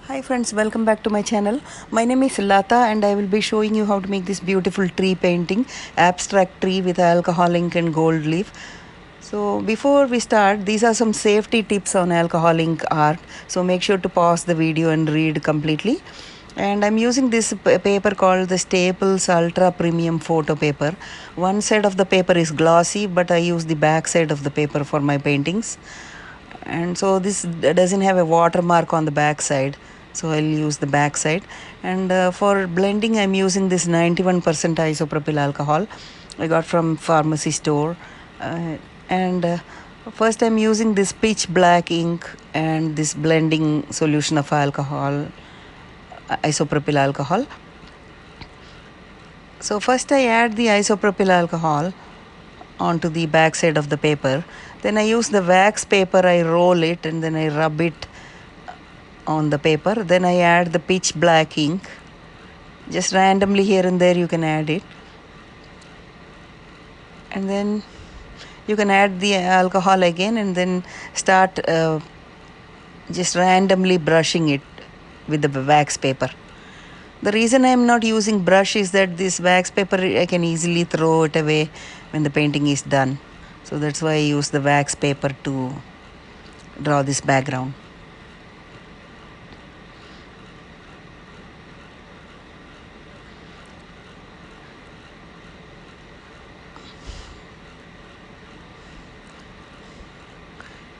Hi friends, welcome back to my channel. My name is Lata and I will be showing you how to make this beautiful tree painting, abstract tree with alcohol ink and gold leaf. So before we start, these are some safety tips on alcohol ink art. So make sure to pause the video and read completely. And I'm using this paper called the Staples Ultra Premium Photo Paper. One side of the paper is glossy, but I use the back side of the paper for my paintings. And so this doesn't have a watermark on the back side, so I'll use the back side. And for blending, I'm using this 91% isopropyl alcohol I got from pharmacy store. And first I'm using this pitch black ink and this blending solution of alcohol, isopropyl alcohol. So first I add the isopropyl alcohol onto the back side of the paper. Then I use the wax paper, I roll it and then I rub it on the paper. Then I add the pitch black ink. Just randomly here and there you can add it. And then you can add the alcohol again and then start just randomly brushing it with the wax paper. The reason I am not using brush is that this wax paper, I can easily throw it away when the painting is done. So that's why I use the wax paper to draw this background.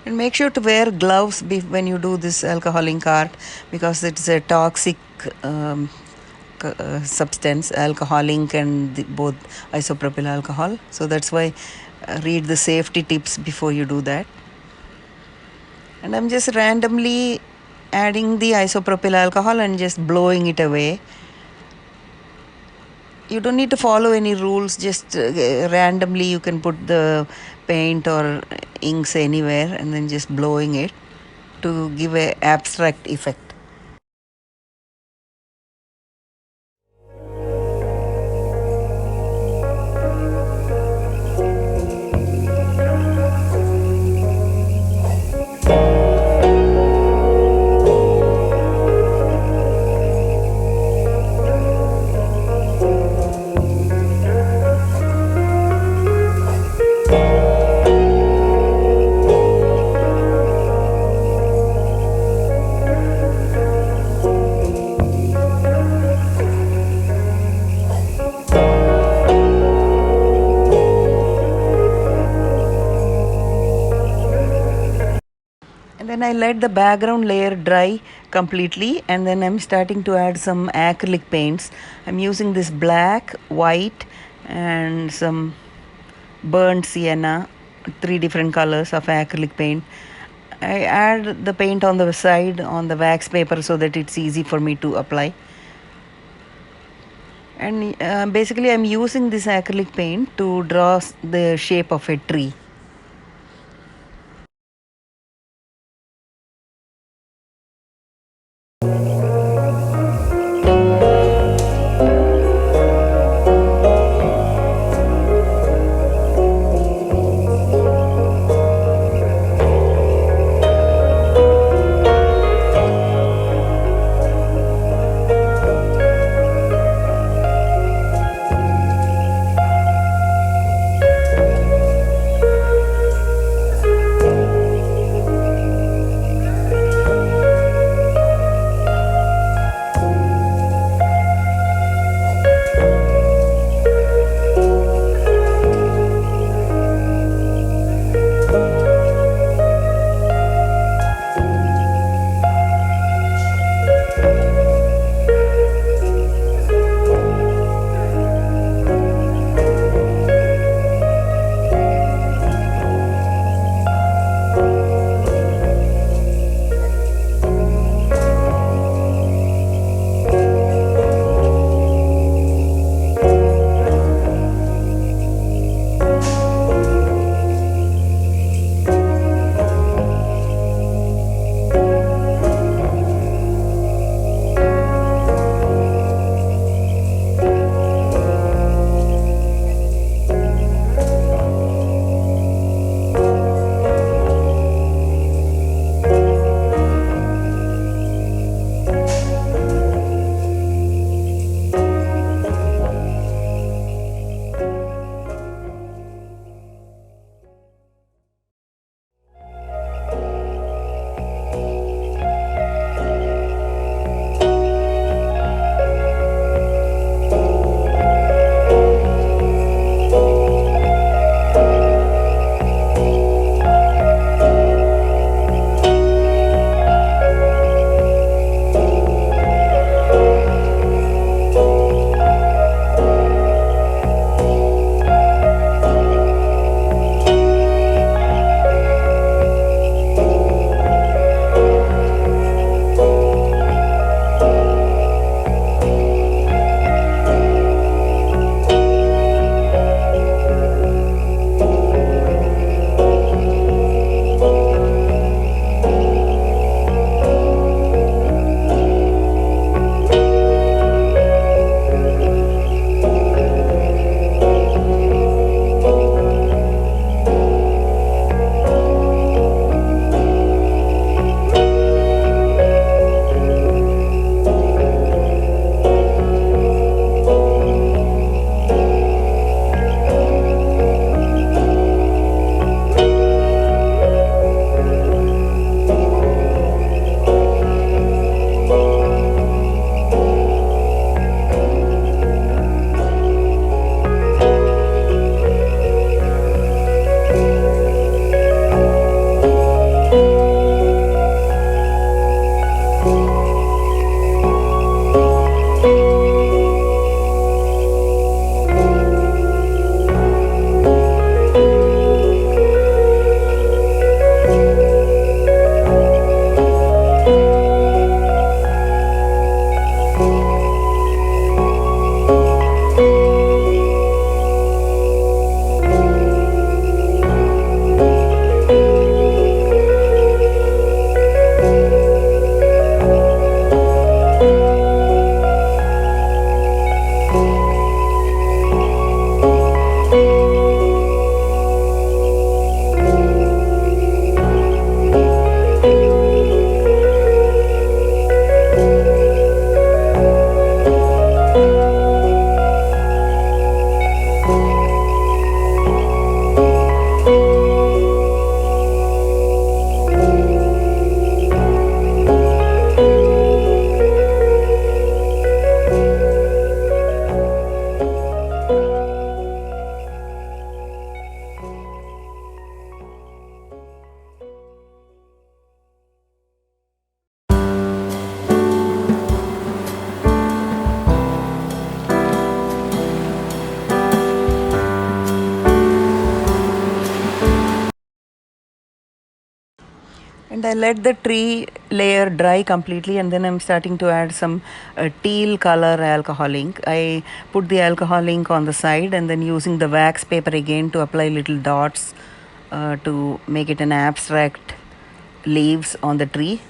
And make sure to wear gloves when you do this alcohol ink art, because it's a toxic substance, alcohol ink and both isopropyl alcohol. So that's why read the safety tips before you do that. And I'm just randomly adding the isopropyl alcohol and just blowing it away. You don't need to follow any rules, just randomly you can put the paint or inks anywhere and then just blowing it to give a abstract effect. And then I let the background layer dry completely, and then I'm starting to add some acrylic paints. I'm using this black, white and some burnt sienna, 3 different colors of acrylic paint. I add the paint on the side on the wax paper so that it's easy for me to apply. And basically I'm using this acrylic paint to draw the shape of a tree. And I let the tree layer dry completely, and then I'm starting to add some teal color alcohol ink. I put the alcohol ink on the side and then using the wax paper again to apply little dots to make it an abstract leaves on the tree.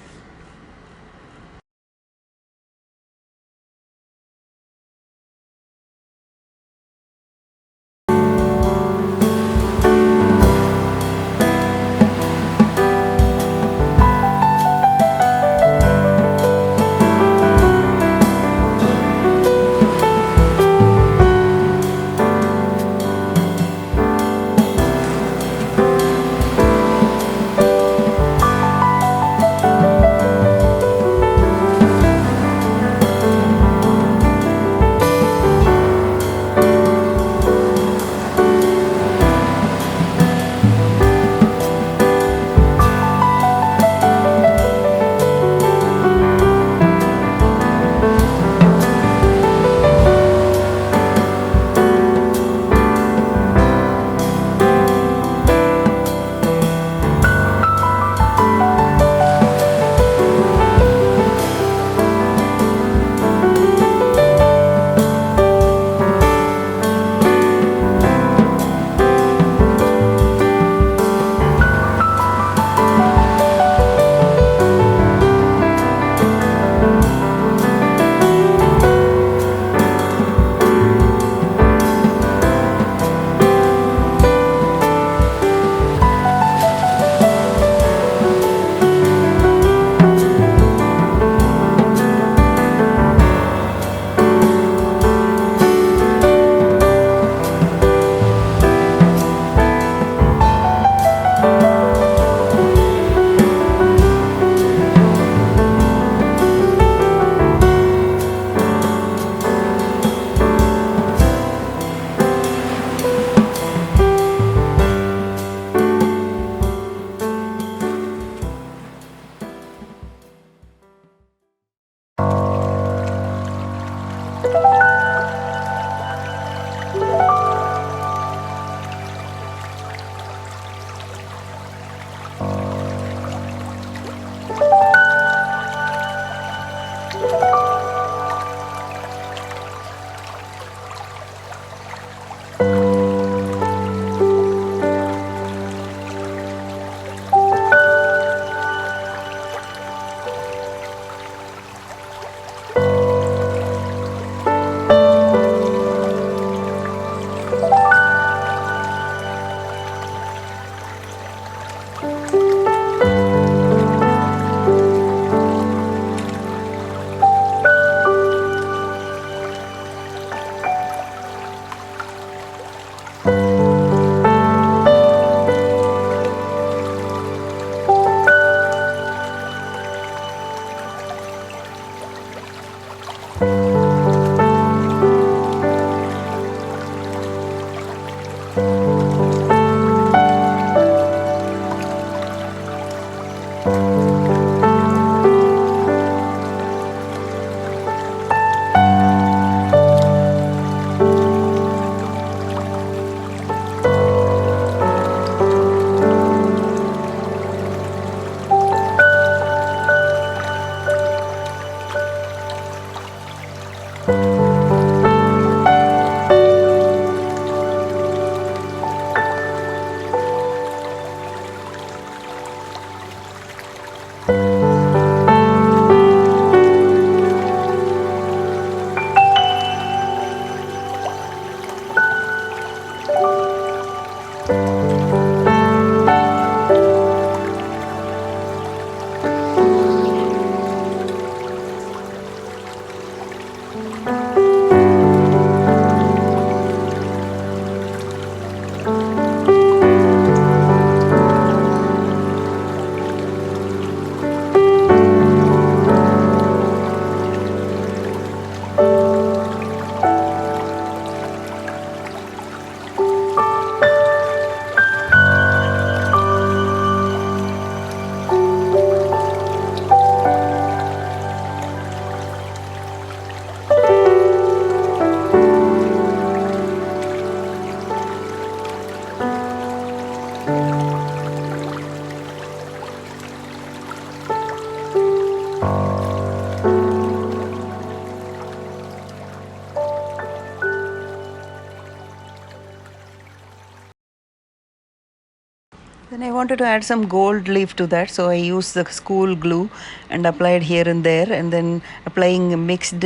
wanted to add some gold leaf to that, so I used the school glue and applied here and there, and then applying mixed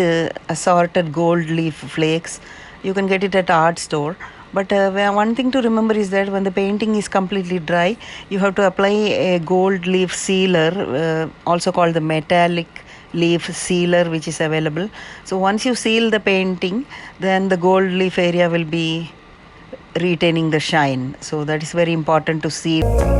assorted gold leaf flakes. You can get it at art store. But one thing to remember is that when the painting is completely dry, you have to apply a gold leaf sealer, also called the metallic leaf sealer, which is available. So once you seal the painting, then the gold leaf area will be retaining the shine. So that is very important to seal.